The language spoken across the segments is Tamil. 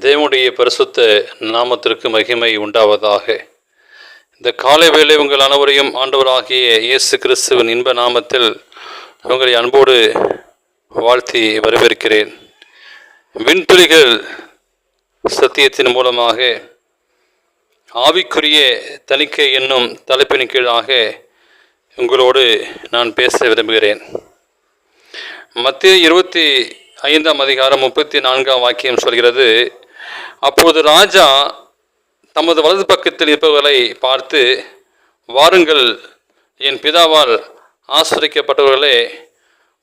தேவனுடைய பரிசுத்த நாமத்திற்கு மகிமை உண்டாவதாக. இந்த காலை வேளை உங்கள் அனைவரையும் ஆண்டவராகிய இயேசு கிறிஸ்துவின் இன்ப நாமத்தில் உங்களை அன்போடு வாழ்த்தி வரவேற்கிறேன். விண்துளிகள் சத்தியத்தின் மூலமாக ஆவிக்குரிய தணிக்கை என்னும் தலைப்பின் கீழாக உங்களோடு நான் பேச விரும்புகிறேன். மத்தேயு 25:34 வாக்கியம் சொல்கிறது, அப்போது ராஜா தமது வலது பக்கத்தில் இருப்பவர்களை பார்த்து, வாருங்கள், என் பிதாவால் ஆசிரியக்கப்பட்டவர்களே,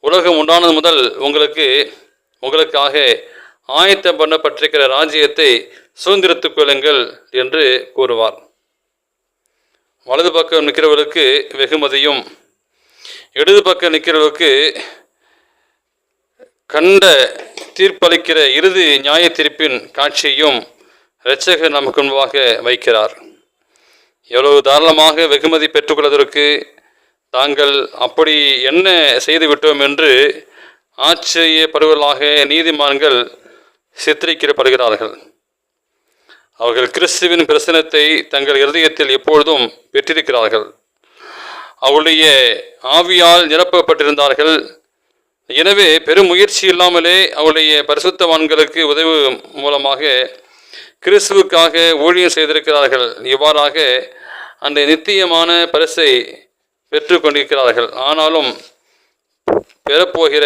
உலகம் உண்டானது முதல் உங்களுக்காக ஆயத்தம் பண்ணப்பட்டிருக்கிற ராஜ்யத்தை சுதந்திரத்துக் கொள்ளுங்கள் என்று கூறுவார். வலது பக்கம் நிற்கிறவர்களுக்கு வெகுமதியும், இடது பக்கம் நிற்கிறவர்களுக்கு கண்ட தீர்ப்பளிக்கிற இறுதி நியாய தீர்ப்பின் காட்சியையும் இரட்சகர் நமக்கு முன்பாக வைக்கிறார். எவ்வளவு தாராளமாக வெகுமதி பெற்றுக்கொள்வதற்கு தாங்கள் அப்படி என்ன செய்து விட்டோம் என்று ஆச்சரியப்படுவர்களாக நீதிமான்கள் சித்தரிக்கப்படுகிறார்கள். அவர்கள் கிறிஸ்துவின் பிரசனத்தை தங்கள் இருதயத்தில் எப்பொழுதும் பெற்றிருக்கிறார்கள். அவருடைய ஆவியால் நிரப்பப்பட்டிருந்தார்கள். எனவே பெரும் முயற்சி இல்லாமலே அவருடைய பரிசுத்தவான்களுக்கு உதவி மூலமாக கிறிஸ்துவுக்காக ஊழியம் செய்திருக்கிறார்கள். இவ்வாறாக அந்த நித்தியமான பரிசை பெற்று கொண்டிருக்கிறார்கள். ஆனாலும் பெறப்போகிற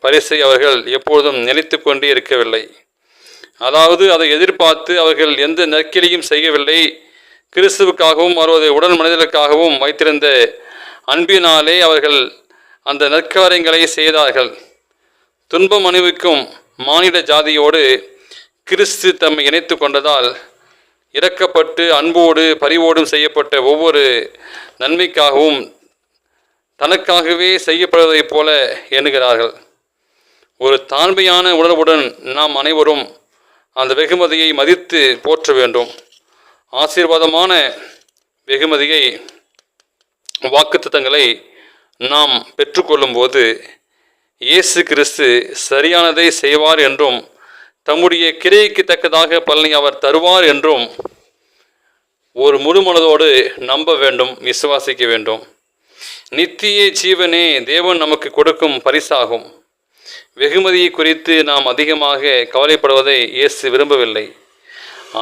பரிசை அவர்கள் எப்பொழுதும் நினைத்து கொண்டே இருக்கவில்லை. அதாவது அதை எதிர்பார்த்து அவர்கள் எந்த நற்கிரியும் செய்யவில்லை. கிறிஸ்துவுக்காகவும் அவரது உடல் மனிதர்களுக்காகவும் வைத்திருந்த அன்பினாலே அவர்கள் அந்த நற்காரியங்களை செய்தார்கள். துன்பம் அனுபவிக்கும் மானிட ஜாதியோடு கிறிஸ்து தம்மை இணைத்து கொண்டதால் இரக்கப்பட்டு அன்போடு பரிவோடும் செய்யப்பட்ட ஒவ்வொரு நன்மைக்காகவும் தனக்காகவே செய்யப்படுவதைப் போல எண்ணுகிறார்கள். ஒரு தாழ்மையான உணர்வுடன் நாம் அனைவரும் அந்த வெகுமதியை மதித்து போற்ற வேண்டும். ஆசீர்வாதமான வெகுமதியை, வாக்குத்தத்தங்களை நாம் பெற்றுக்கொள்ளும் போது இயேசு கிறிஸ்து சரியானதை செய்வார் என்றும் தம்முடைய கிரியைக்கு தக்கதாக பலனை அவர் தருவார் என்றும் ஒரு முழு மனதோடு நம்ப வேண்டும், விசுவாசிக்க வேண்டும். நித்திய ஜீவனே தேவன் நமக்கு கொடுக்கும் பரிசாகும். வெகுமதியை குறித்து நாம் அதிகமாக கவலைப்படுவதை இயேசு விரும்பவில்லை.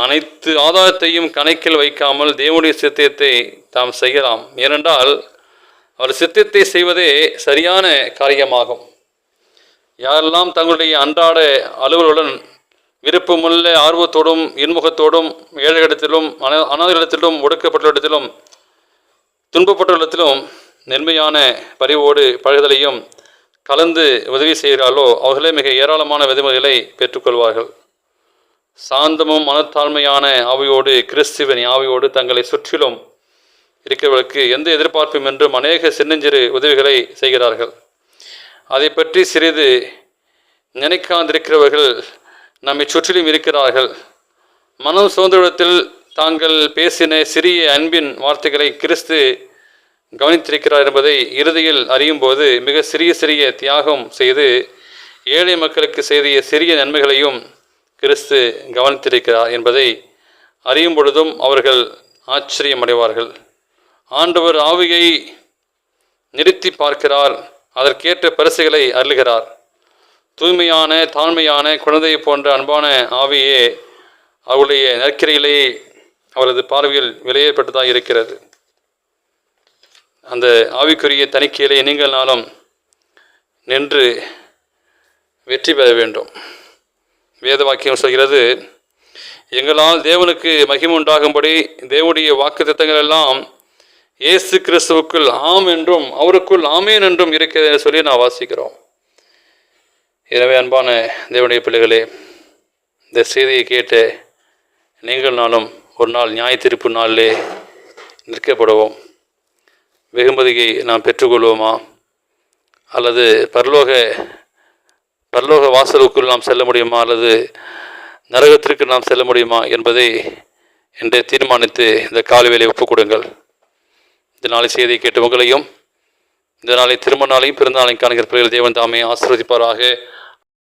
அனைத்து ஆதாரத்தையும் கணக்கில் வைக்காமல் தேவனுடைய சித்தத்தை தாம் செய்யலாம். ஏனென்றால் அவர் சித்தத்தை செய்வதே சரியான காரியமாகும். யாரெல்லாம் தங்களுடைய அன்றாட அலுவலுடன் விருப்பமுள்ள ஆர்வத்தோடும் இன்முகத்தோடும் ஏழைகளிடத்திலும் அனாதைகளிடத்திலும் ஒடுக்கப்பட்டவரிடத்திலும் துன்பப்பட்டவரிடத்திலும் நன்மையான பரிவோடு பழகுதலையும் கலந்து உதவி செய்கிறார்களோ அவர்களே மிக ஏராளமான வெகுமதிகளை பெற்றுக்கொள்வார்கள். சாந்தமும் மனத்தாழ்மையான ஆவியோடு, கிறிஸ்துவின் ஆவியோடு தங்களை சுற்றிலும் இருக்கிறவர்களுக்கு எந்த எதிர்பார்ப்பும் என்றும் அநேக சின்னஞ்சிறு உதவிகளை செய்கிறார்கள். அதை பற்றி சிறிது நினைக்காதிருக்கிறவர்கள் நம்மை சுற்றிலும் இருக்கிறார்கள். மனம் சுதந்திரத்தில் தாங்கள் பேசின சிறிய அன்பின் வார்த்தைகளை கிறிஸ்து கவனித்திருக்கிறார் என்பதை இறுதியில் அறியும் போது மிக சிறிய தியாகம் செய்து ஏழை மக்களுக்கு செய்திய சிறிய நன்மைகளையும் கிறிஸ்து கவனித்திருக்கிறார் என்பதை அறியும் பொழுதும் அவர்கள் ஆச்சரியமடைவார்கள். ஆண்டவர் ஆவியை நிறுத்தி பார்க்கிறார், அதற்கேற்ற பரிசுகளை அருளுகிறார். தூய்மையான தாழ்மையான குழந்தையை போன்ற அன்பான ஆவியே அவருடைய நற்கிரையிலே அவரது பார்வையில் விலையேற்பட்டதாக இருக்கிறது. அந்த ஆவிக்குரிய தணிக்கையிலே நீங்கள் நாளும் நின்று வெற்றி பெற வேண்டும். வேத வாக்கியம் சொல்கிறது, எங்களால் தேவனுக்கு மகிமை உண்டாகும்படி தேவனுடைய வாக்குத்தத்தங்கள் எல்லாம் இயேசு கிறிஸ்துவுக்குள் ஆம் என்றும் அவருக்குள் ஆமேன் என்றும் இருக்கிறது சொல்லி நான் வாசிக்கிறோம். எனவே அன்பான தேவனுடைய பிள்ளைகளே, இந்த செய்தியை கேட்ட நீங்கள் நானும் ஒரு நாள் நியாய தீர்ப்பு நாளிலே நிற்கப்படுவோம். வெகுமதியை நாம் பெற்றுக்கொள்வோமா, அல்லது பரலோக வாசலுக்குள் நாம் செல்ல முடியுமா, அல்லது நரகத்திற்கு நாம் செல்ல முடியுமா என்பதை என்று தீர்மானித்து இந்த காலவேளை ஒப்புக் கொடுங்கள். இந்த நாளை செய்தியை கேட்டு உங்களையும் இந்த நாளை திருமண நாளையும் பிறந்த நாளையும் காணுகிற பிள்ளைகள் தேவன் தாமே ஆசீர்வதிப்பாராக.